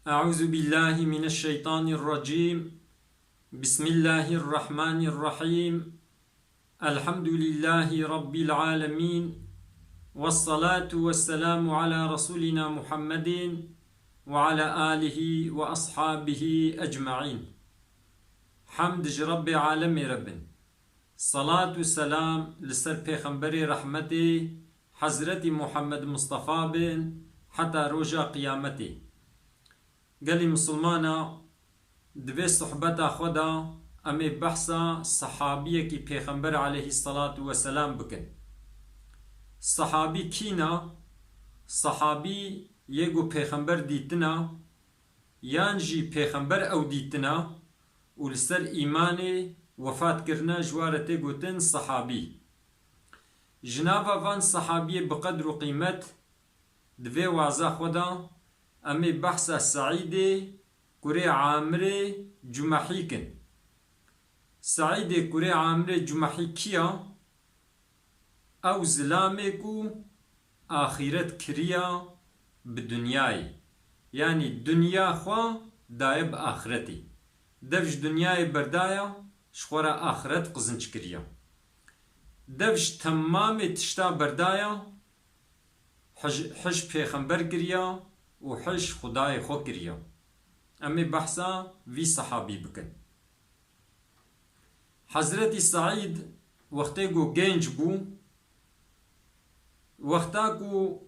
أعوذ بالله من الشيطان الرجيم. بسم الله الرحمن الرحيم. الحمد لله رب العالمين، والصلاة والسلام على رسولنا محمد وعلى آله وأصحابه أجمعين. حمد رب عالم ربن، صلاة والسلام لسر پیغمبر رحمتي حضرت محمد مصطفى بن حتى رجا قيامتي. قالي مسلمانا دوی صحبتا خدا امی بحثا صحابیه کی پیغمبر علیه الصلاة والسلام بکن. صحابی کینا؟ صحابی یگو پیغمبر دیتنا یان جی پیغمبر او دیتنا و لسر ایمان وفات کرنا جوارته گوتن صحابی. جنابا وان صحابی بقدر و قیمت دوی وازا خدا امی بحثا سعیده كوري عامر جمحي كن. سعيد كوري عامر جمحي كيا او زلامكو آخرت كريا بدنياي، يعني الدنيا خوا دايب آخرتي دفش دنياي بردايا شخورا آخرت قزنج كريا دفش تمام تشتا بردايا حج پیغمبر كريا و حج خداي خو كريا. امی بحثا وی صحابی بکن. حضرت سعید وقتی گو گنج بو، وقتا گو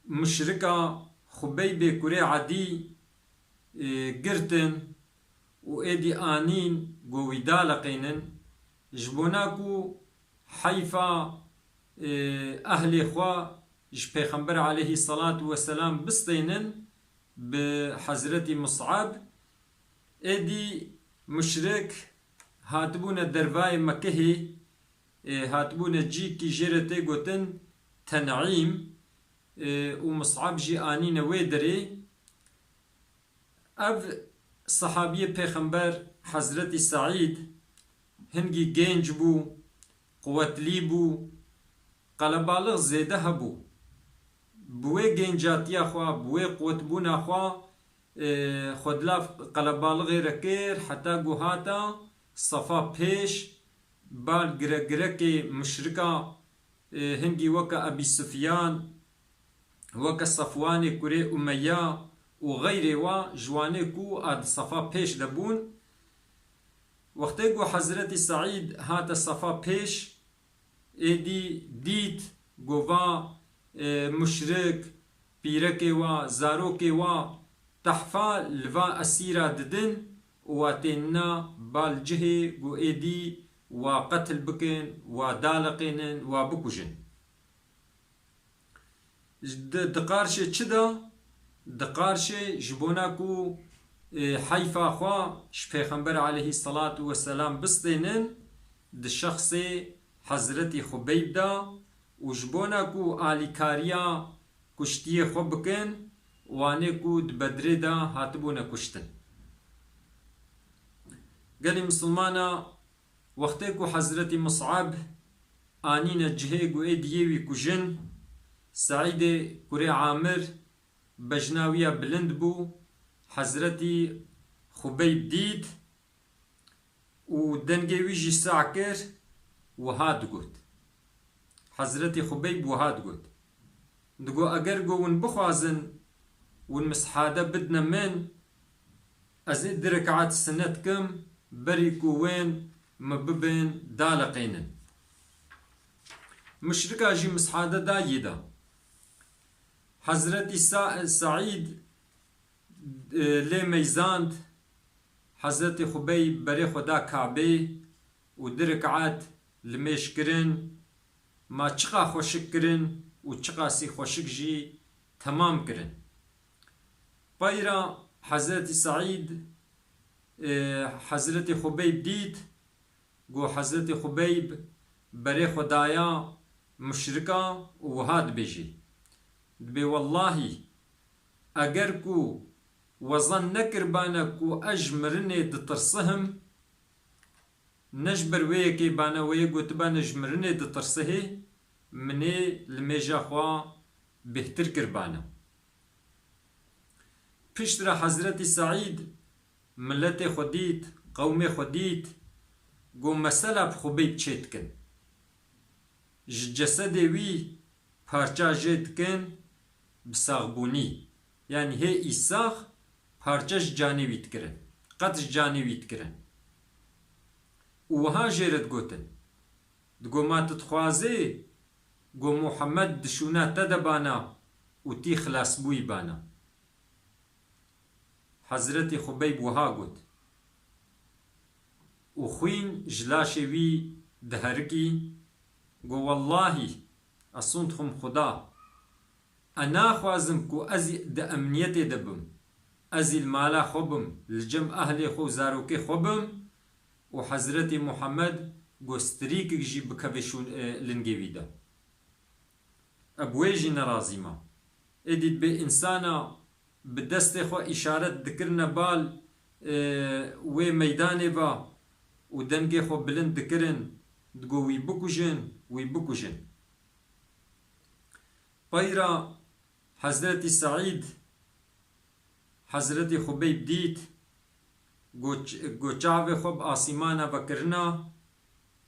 مشرکا خبیب کوری عدی گرتن و ایدی آنین گو ویدالقینن جبونا گو حیفا اهل خوا جب پیغمبر علیه الصلاة والسلام بستینن بحضرت مصعب ادي مشرك هاتبونا درباي مكه هاتبونا جي كي جيرتي قوتن تنعيم ومصعب جي آنين ويدري اف صحابي پیغمبر حضرت سعيد هنگي گنج بو قوتلي بو قلبالغ زيده هبو بوی گنجاتیا خوا بوی قوت بونا خوا خودلاف قلبالغی رکر حتی گوهاتا صفا پیش بال گرگرک مشرکا هنگی وکا ابی سفیان وکا صفوان کوری امیه و غیره و جوانه کو اد صفا پیش دبون. وقتی گو حضرت سعید هاتا صفا پیش ایدی دید گووا مشرك بيرك و زاروك و تحفا لفا أسيرا ددن واتنا بالجه و ايدي و قتل بكن و دالقين و بكجن. دقارش چدا؟ دقارش جبوناكو حيفا خوا پیغمبر عليه الصلاة والسلام بستينن ده شخص حضرت خبيب دا و جبونا کو آلیکاریا کشتی خو بکن وانه کو بدره دا هاتبونا کشتن. قالی مسلمانا وقتی کو حضرت مصعب آنین جهه گو ایدیوی کجن سعید کوری عامر بجناویا بلند بو حضرت خبیب دید و دنگوی جی ساعکر و هاد گوت. حضرت خبیب وهاد قلت دقو اگر قون بخوازن والمسحادة بدنا من ازيد ركعات سنتكم بريكو وين مببن دالقين مشركا جي مسحادة دايدا. حضرت سعيد لي ميزاند حضرت خبيب بري خدا كعبه ودركعات لمشكرن ما چقا خوشک کرن و چقا سی خوشک جی تمام کرن. پایرا حضرت سعید حضرت خبیب دید گو حضرت خبیب بری خدایا مشرکا و هاد بیجی دبی والله اگر کو وظن نکر بانا کو اجمرنه دترسهم نجبر ويكي بانا ويقو تبا نجمرني دترسهي مني الميجا خوا بهتر كربانا. پشت را حضرت سعید ملت خودیت قوم خودیت گو مسئله بخوبیب چید کن جسد وی پارچه جید کن بساغبونی یعنی هی ایساخ پارچهش جانویت کرن قطش جانویت کرن وها جیرد گوتن دگو ما تتخوازه گو محمد دشونا تدبانا و تی خلاص بوی بانا حضرت خبیب وها گوت و خوین جلاش وی دهرکی گو والله اصند خم خدا انا خوازم کو ازی د امنیت دبم ازی المالا خوبم لجم اهل خو زاروکی خوبم و حضرت محمد گستریک جی بکوشون لنگوی دا ابویجی نرازی ما ادید به انسانا به دست خو اشارت دکرن بال و میدان با و دنگ خو بلند دکرن دگو وی بکوشن پایرا حضرت سعید حضرت خبیب دید گو چاو خوب آسیمانا بکرنا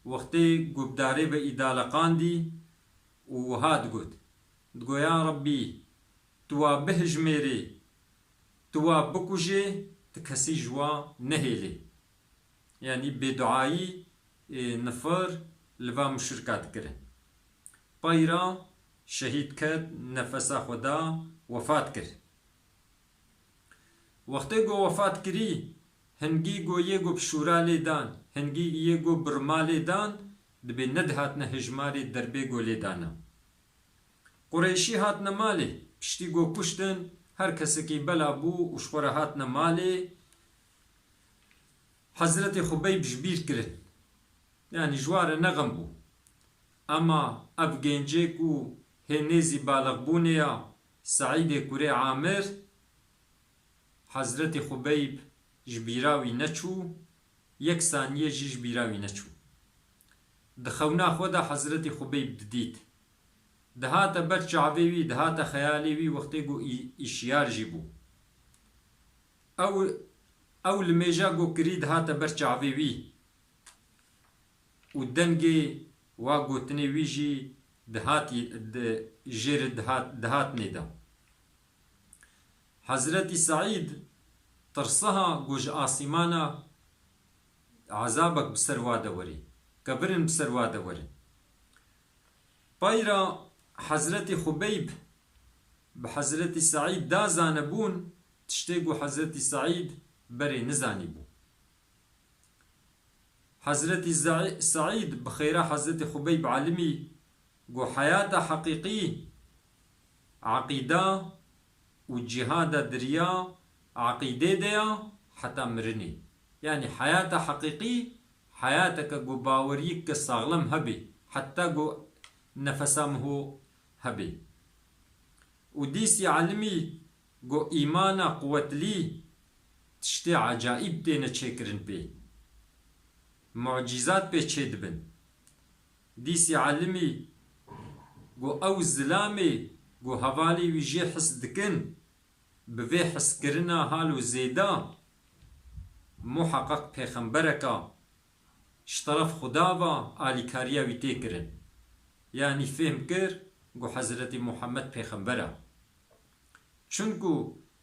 وقتی گبداره به ایدالقان دی و هاد گود دگو یا ربی توا بهج میری توا بکوجه تکسی جوا نهیلی یعنی بدعایی نفر لوا مشرکات کرن پایرا شهید کرد نفسا خدا وفات کرد وقتی گو وفات کری هنگی گو یه گو بشورا لیدان هنگی یه گو برما لیدان دبی ندهات نه هجماری دربی گو لیدانا قریشی هات نمالی پشتی گو کشتن هر کسی که بلا بو اشخوره هات نمالی حضرت خبیب جبیر کرد یعنی جوار نغم بو اما اب گنجه کو هنیزی بالغ بونیا سعید کوری عامر حضرت خبیب جبیراوی نچو یک ثانیه جبیراوی نچو دخونا خدا حضرت خبیب دید دهات بر چعبیوی دهات خیالیوی وقتی گو اشیار جیبو او لمیجا گو کری دهات بر چعبیوی و دنگی وا گوتنی ویجی دهاتی جیر دهات نیدا حضرت سعید ترسها گوش آسیمانا عذابك بسروادة وري كبرن بسروادة وري بايرا حضرت خبيب بحضرت سعيد دا زانبون تشتيقو حضرت سعيد بري نزاني بو حضرت سعيد بخيرا حضرت خبيب عالمي گو حياة حقيقي عقيدة وجهاد دريا عقيدة ديا حتى مرني يعني حياة حقيقي حياتك جو باوريك كساغلم هبي حتى جو نفسامه هبي وديسي علمي جو إيمانا قوة لي تشتي عجائب دينا تشكرن بي معجزات بي تشيد بن ديسي علمي جو أو زلامي جو هوالي ويجي حس دكن بوي حس كرنا هالو زيدا محقق پیغمبرکا شطرف خدا و آلی کاریا وی تکرن یعنی فهم کر گو حضرت محمد پیغمبره چونکو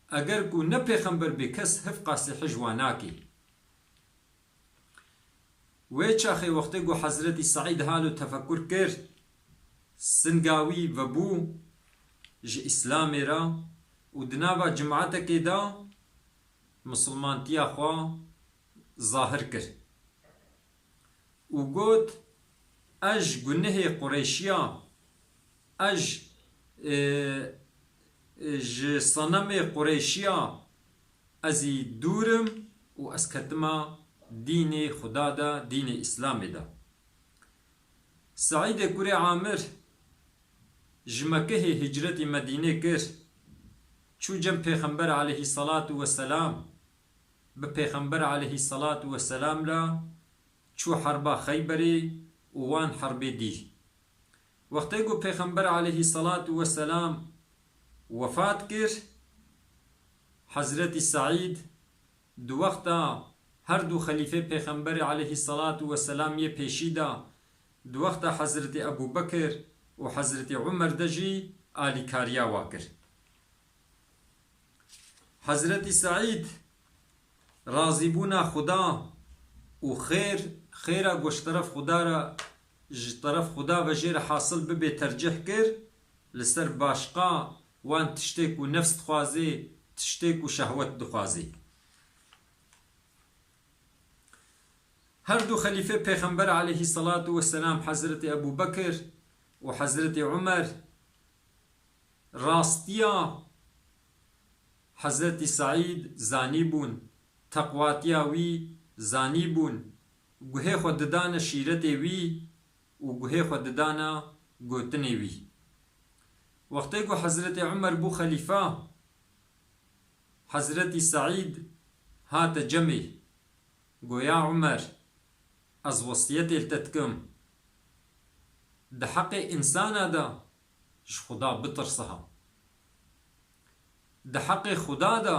اگر گو نه پیغمبر بی کس هف قاسی حجواناکی وی چاخی وقتی گو حضرت سعید حالو تفکر کر سنگاوی و بو ج اسلامی را و دنابا جماعتکی دا مسلمان تیا خوا ظاهر کر و گوت اج گنه قریشیا اج صنم قریشیا ازی دورم و اسکتما دین خدا دا دین اسلام دا سعید کوری عامر جمکه هجرت مدینه کر چو جم پیغمبر علیه الصلاة والسلام به پیغمبر علیه الصلاة والسلام لا چو حربا خیبری وان حرب دی وقتی گو پیغمبر علیه الصلاة والسلام وفات کر حضرت سعید دو وقتا هر دو خلیفه پیغمبر علیه الصلاة والسلام یه پیشی دا دو وقتا حضرت ابو بکر و حضرت عمر دجی آلی کاریا واکر. حضرت سعید راضی بونا خدا و خیره گوش طرف خدا را طرف خدا و جیر حاصل ببی ترجیح کر لسر باشقا وان تشتیک و نفس دخوازی تشتیک و شهوت دخوازی. هر دو خلیفه پیغمبر علیه الصلاة والسلام حضرت ابو بکر و حضرت عمر راستیا حضرت سعید زانی بون، تقواتیا وی زانی بون، گوه خود ددانا شیرت وی و گوه خود ددانا گوتن وی. وقتی گو حضرت عمر بو خلیفه حضرت سعید هات جمعی گو یا عمر از وصیت التتکم ده حق انسان دا ج خدا بترسها، ده حق خدا دا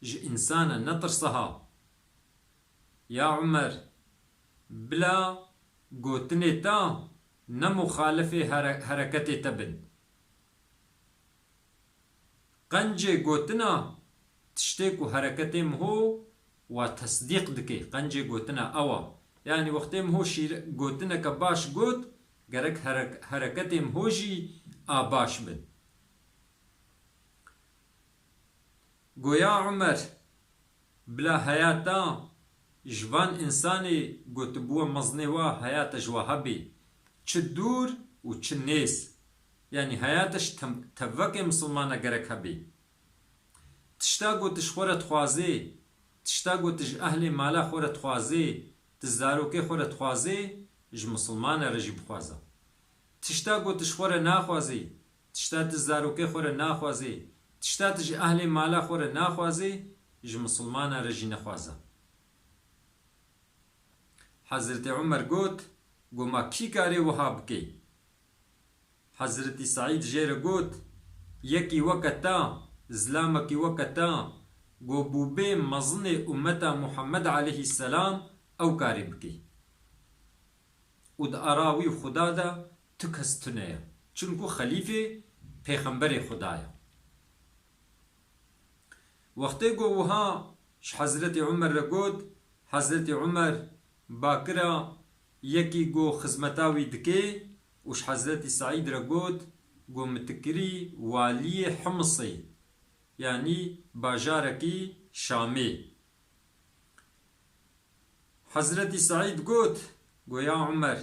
ج انسان نترسها. یا عمر بلا گوتنی تا نمخالف حرکت تبن. قنج گوتنا تشتیک و حرکت مهو و تصدیق دکی. قنج گوتنا اوا یعنی وقتی مهو گوتنا که باش گوت گرک حرکت مهوشی آباش بن. گویا عمر بلا حیاتا جوان انسانی گوت بو مزنی و حیات جواه بی چه دور و چه نیس، یعنی حیاتش تفک مسلمانه گرک هبی. تشتا گوتش خورت خوازی، تشتا گوتش اهل مالا خورت خوازی، تزاروکه خورت خوازی ج مسلمانه رجی بخوازه. تشتا گوتش خوره ناخوازی، تشتا تزاروکه خوره ناخوازی، تشتا تج اهل مالا خوره ناخوازی ج مسلمانه رجی نخوازه. حضرت عمر گوت گو ما کی کاری وحاب کی؟ حضرت سعید جیر گوت یکی وقتا زلامکی وقتا گو بوبه مزن امتا محمد علیه السلام او کاری بکی و دا اراوی خدا دا تکستنه چونکو خلیفه پیغمبر خدایا. وقتی گو وها حضرت عمر را گوت حضرت عمر باکرا یکی گو خزمتاوی دکی وش حضرت سعید را گوت گو متکری والی حمصی یعنی باجارکی شامی. حضرت سعید گوت گو یا عمر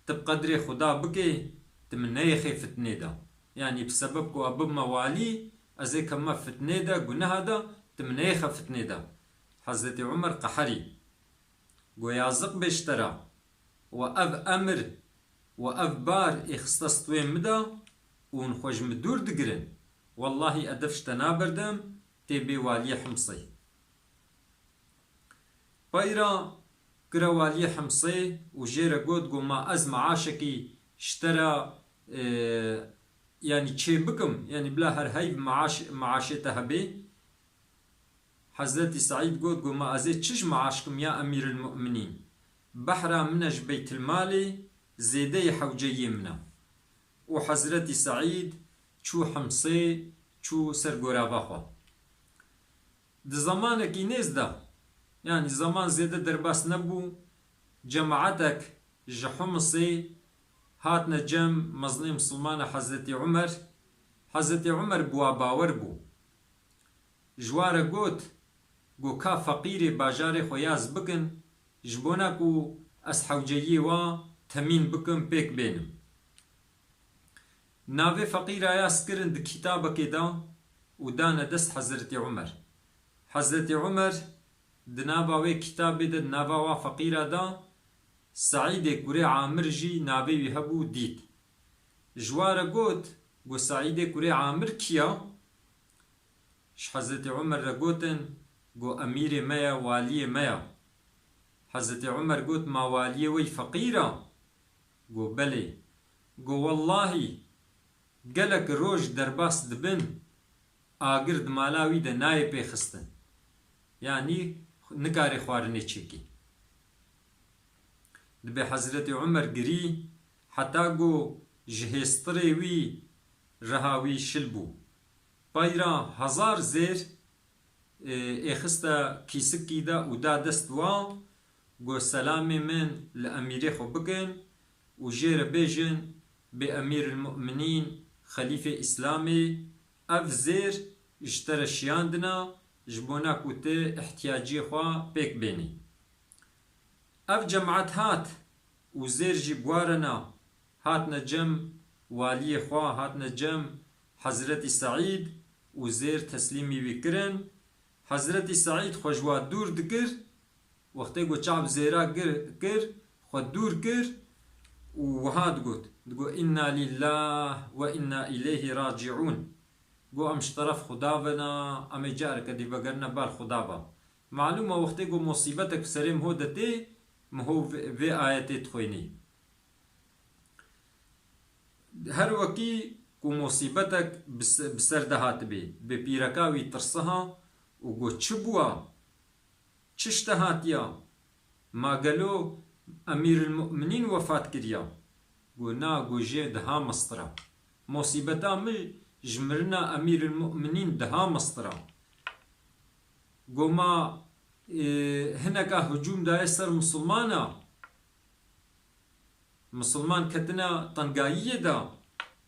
تب قدر خدا بکی تمنی خی فتنه دا، یعنی بسبب کو ابب موالی از کما فتنه دا گناه دا تمنی خ فتنه دا. حضرت عمر قحری گو یازق بشترا و اب امر و اب بار اختصاصتوی مدا اون خوش مدور دگرن والله ادفشت نابردم تبي والي حمصي. بايرا كرا والي حمصي وجيرا قود قو ما از معاشكي اشترى يعني چه بكم يعني بلا هر هاي معاشتها بي. حضرت سعيد قود قو ما ازي چش معاشكم يا امير المؤمنين؟ بحرا منج بيت المالي زيدي حوجي منا. وحضرت سعيد چو حمصي چو سرگورا بخوا ده زمانکی نیز ده، یعنی زمان زیده درباس نبو جماعتك جحمصي هاتنا جم مظلم مسلمان حضرت عمر. حضرت عمر بوا باور بو جوار گوت گو کا فقیر باجار خویاز بکن جبونا کو اس حوجیی و تمین بکن پیک بینم. ناوی فقیر آیا سکرن ده کتابه که دا و دانا دست حضرت عمر. حضرت عمر ده ناواوی کتابه ده ناواوا فقیر دا سعید کوری عامر جی ناوی وی هبو دید. جوار گوت گو سعید کوری عامر کیا؟ حضرت عمر را گوتن گو امیر میا والی میا. حضرت عمر گوت ما والی وی فقیره؟ گو بله. گو والله گلک روش درباس دبن ئاگر دمالاوی دە نایە پێخستن یعنی نکارێ خواردنێ چێکی دبێ حەزرەتی عومەر گری حتا گۆ ji hêstirê wî reha wî şil bû payra hezar zêr êxiste kîsikî de û da dest wan got selamê min li emirê xwe bikin û jê re bêjin bê Emirulmu'minîn Xelîfê Îslamê ev zêr ji te re şiyandina ji bona ku tu ihtiyaciyê xwe pêk bênî. Ev cemaet hat û zêr jî bwarena hatine cem waliyê xwe hatine cem Hezretî Saîd û zêr teslîmî wî kirin. Hezretî Saîd xwe ji wa dûr dikir wextê ku çav zêra kir xwe dûr kir û wiha digot inna lillah ve inna ileyhi raciûn got em ji teref xuda vena em ê careke dî vegerine ber xuda be. Malûm e wextê ku musîbetek serê miho de tê miho vê ayetê dixwênî. Her wekî ku musîbetek bi ser de hatibê bê pîreka wî tirsiha û got çi bûwa çi şte hatiya ma gelo Emirulmu'minîn wefat kiriya got na got jê diha mistira musîbeta min ji mirina Emirulmu'minîn diha mistira got ma hineka hücûm daye ser musulmana musulman ketina tengayiyê da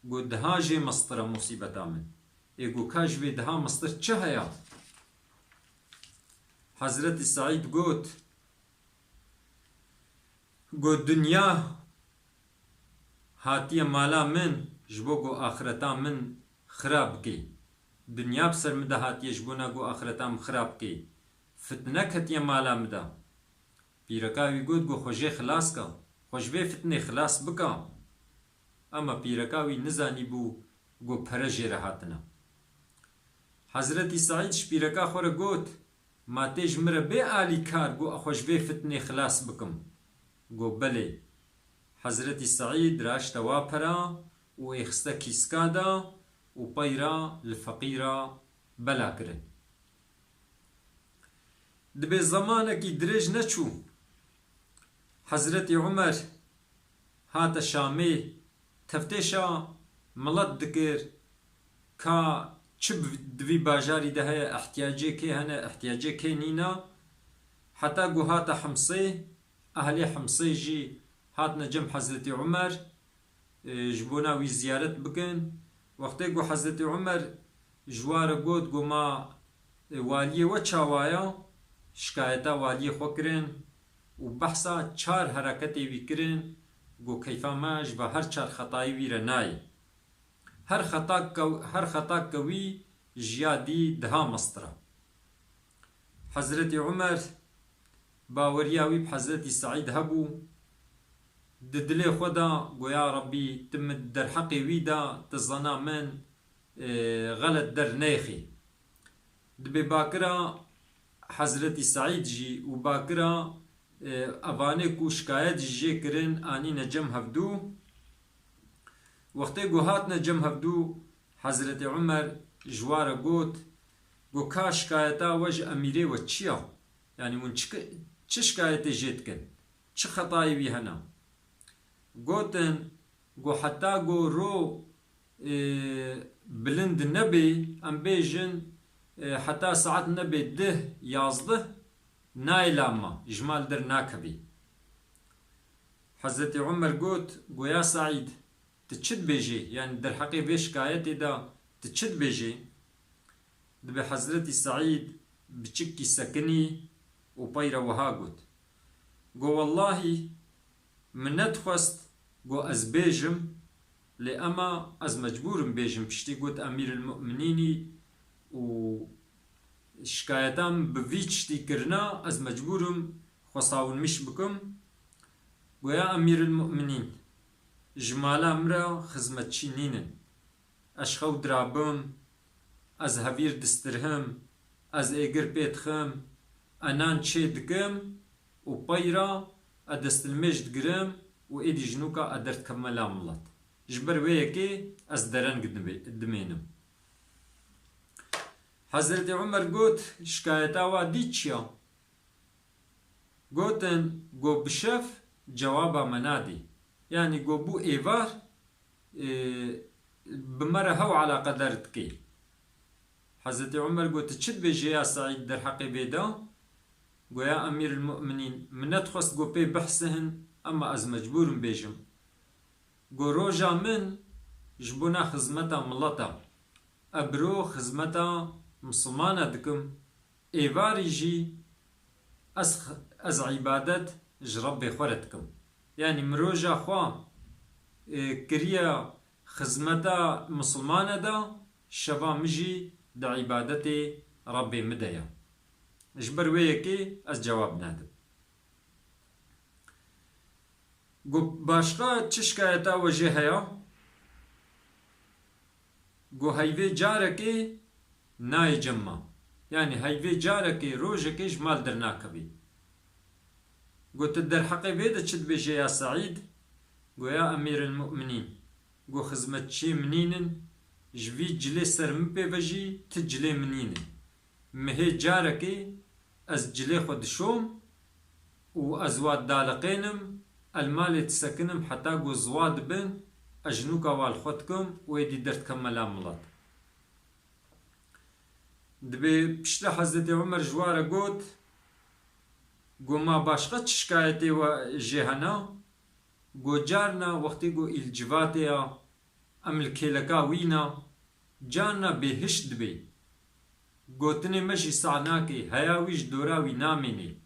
got diha jê mistira musîbeta min got ka ji vê diha mistir çi heye. Hezretî Saîd got dunya hatiye mala min ji bo got axireta min xirab bikê dunya bi ser min de hatiye ji bona got axireta min xirab bikê fitne ketiye mala min de pîreka wî got xwe jê xilas ka xwe ji vê fitnê xilas bika ama pîreka wî nizanî bû got pere jê re hatine. Hezretî Saîd ji pîreka xwe re got ma tê ji min re bê alîkar got xwe ji vê fitnê xilas bikim got belê. Hezretî Saîd raşte wa pera û êxiste kîska da û peyra li feqîra bela kirin. Dibê zemanekî dirêj neçû Hezretî Umer hate Şamê teftêşa milet dikir ka çi di vî bajarî de heye ihtiyacê kê hene ihtiyacê kê nîne heta got hate Himsê ehlê Himsê jî hatine cem Hezretî Umer ji bona wî ziyaret bikin. Wextê got Hezretî Umer ji wa re got ma waliyê we çawaya şikayeta waliyê xwe kirin û behsa çar hereketê wî kirin got keyfa me ji ve her çar xetayî wî re nayê her xeta ke wî jiya dî diha mistira. Hezretî Umer baweriya wî bi Hezretî Saîd hebû di dilê xwe da got ya Rabbî tu min derheqê wî da tu zana min xelet dernêxî. Dibê bakira Hezretî Saîd jî û bakira evanê ku şikayet jî jê kirin anîne cem hevdû. Wextê got hatine cem hevdû Hezretî Umer ji wa re got ka şikayeta we ji emirê we çi ye yani hûn çi şikayetê jê dikin çi xetayî wî hene gotin got heta got ro bilind nebê em bêjin heta saet nebê 10-11 nayê lama ji mal der nakevî. Hezretî Umer got ya Saîd tu çi dibêjî yani derheqê vê şikayetê da tu çi dibêjî. Dibê Hezretî Saîd biçikî sekinî û peyra wiha got wallahî min nedixwest got ez bêjim lê ema ez mecbûrim bêjim piştî got Emirulmu'minînî û şikayetan bi vî tiştî kirina ez mecbûrim xwesawilmiş bikim. Goya Emirulmu'minîn ji mala min re xizmetçî nînin ez xew dirabim ez hevîr distirhim ez êgir pê dixim enan çê dikim û peyra ez destilmêj digirim û êdî ji nûka ez derdikim mela milet ji ber wê yekê ez dereng dimênim. حضرت عمر قوت شكايتا ودي چيا قوتن قو بشف جوابا منادي يعني قو بو ايوار بمره هو على قدرتكي حضرت عمر قوت تشد بيجي يا سعيد در حقي بيدا قو يا امير المؤمنين من تخص قو بي بحثهن اما از مجبور بيجم قو روجا من جبونا خزمتا ملتا ابرو خزمتا مسلمانا دكم ايواري جي از عبادت جرب خوردكم يعني مروجا خوا كريا خزمتا مسلمانا دا شبا مجي دا عبادتي ربي مدايا جبر ويكي از جواب نادم قو باشقا تشكايتا وجهها قو هيفي جاركي ناي جمع يعني هيفي جاركي روجكي جمال درناكبي قلت در حقي بيدا تشد بيجي يا سعيد قو يا امير المؤمنين قو خزمت شي منينن جوي جلي سر مبي بجي تجلي منينن مهي جاركي از جلي خود شوم و ازواد دالقينم المال تسكنم حتى قو زواد بن اجنوكا والخوتكم ويدي درتكم ملاملات دبي بشتا حضرت عمر جوارا قوت قو ما باشقا شكايتي و جهنا قو جارنا وقتي قو الجواتيا ام الكيلكا وينا جارنا بهش دبي قوتني مشي صعناكي هياويش دوراوي ناميني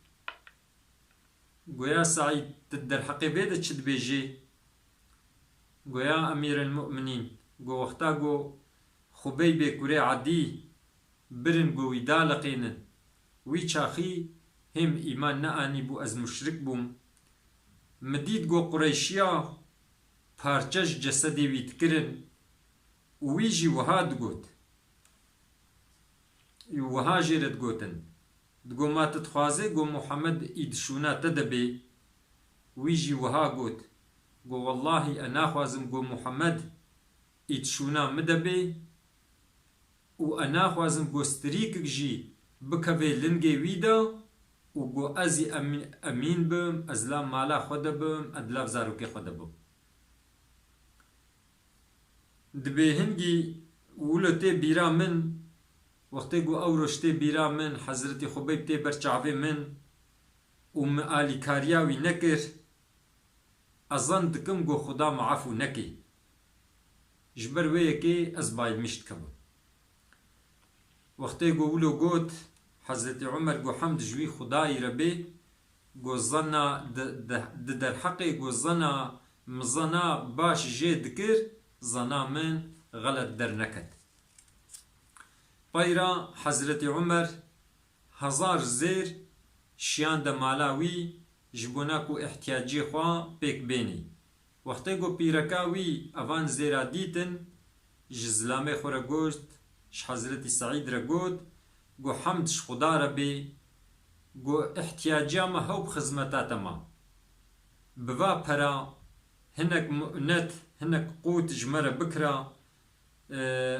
قو يا سعيد تدر حقي بيدا تشد بيجي قو يا امير المؤمنين قو وقتا قو خبيبي كوري عدي برن قو يدالقينن وي چاخي هم ايمان ناني بو از مشرك بوم مديد قو قريشيا پارچش جسدي ويتكرن ويجي وهاد قوت وها جيرت قوتن دقو ما تتخوازي قو محمد يدشونا تدبي ويجي وها قوت قو والله انا خوازم قو محمد يدشونا مدبي و انا خوازم قو ستريك جي بكوي لنگي ويدا و قو ازي امين بم ازلا مالا خود بم ادلاف زاروكي خود بم دبي هنگي ولتي بيرا من وقتی گو او رشته بیرا من حضرت خبیب تی برچاوه من و مآلی کاریاوی نکر ازان دکم گو خدا معافو نکی جبر ویه که از باید مشت کبو وقتی گو ولو گوت حضرت عمر گو حمد جوی خدای ربی گو زنا در حقی گو زنا مزنا باش جه دکر زنا من غلط در نکد بايرا حضرت عمر هزار زير شيان دا مالاوي جبوناكو احتياجي خوا بيك بيني وقتی گو پیرکاوی اوان زیرا دیتن جزلامه خورا گوشت ش حضرت سعید را گوت گو حمدش خدا را بی گو احتیاجا ما هو بخزمتات ما بوا پرا هنک مؤنت هنک قوت جمره بکرا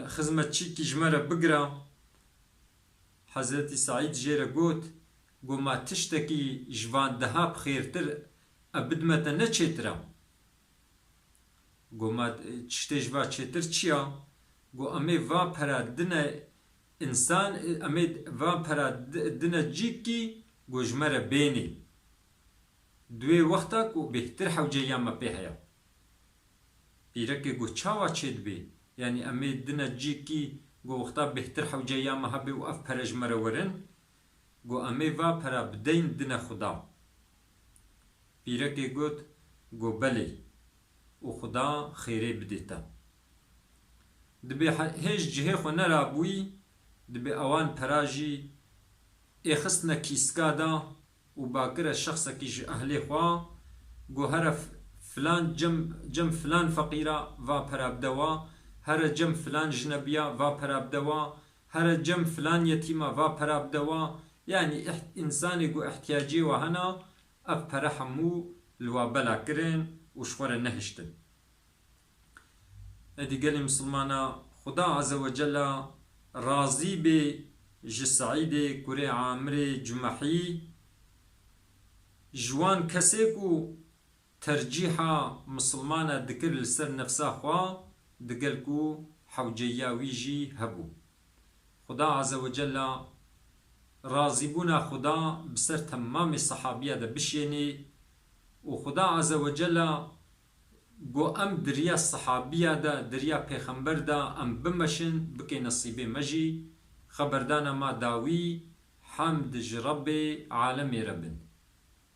خزمت چی کی جمره بگرا حضرت سعید جیره گوت گو ما تشتکی جوان دها بخیرتر ابدمتا نچیترا گو ما تشتی جوا چیتر چیا گو امی وا پرا دنه انسان امی وا پرا دنه جی کی گو جمره بینی دوی وقتا کو بهتر حوجه یاما پیهیا پیرکی گو چاوا چید بی يعني أمي دنا جيكي جو وقتا بهتر حوجه يا مهبي وأف برج مرورن جو أمي va para بدين دنا خدا بيركي قلت جو بلي وخدا خيري بديتا دبي هيج جهه خو نرابوي دبي أوان براجي إخسنا كيسكادا وباكر الشخص كيش أهلي خوا جو هرف فلان جم فلان فقيرة va para بدوا هر جم فلان جنبيا va para بدوا هر جم فلان يتيمة va para بدوا يعني إنساني جو احتياجي وهنا أف para حمو الوابلا كرن وشور نهشتن ادي قال مسلمانا خدا عز وجل راضي بي ji Saîdê kurê Amirê Cumehî ji wan kesê ku tercîha misilmana dikir li ser nefsa xwe digel ku hewceya wî jî hebû. Xuda Azze ve Cella razîbûna Xuda bi ser temamê sahabiya de bişêne û Xuda Azze ve Cella got em diriya sahabiya da diriya pêxember da em bimeşin bike nesîbê me jî xeberdana ma dawî hemd ji Rebbê alemê re bin.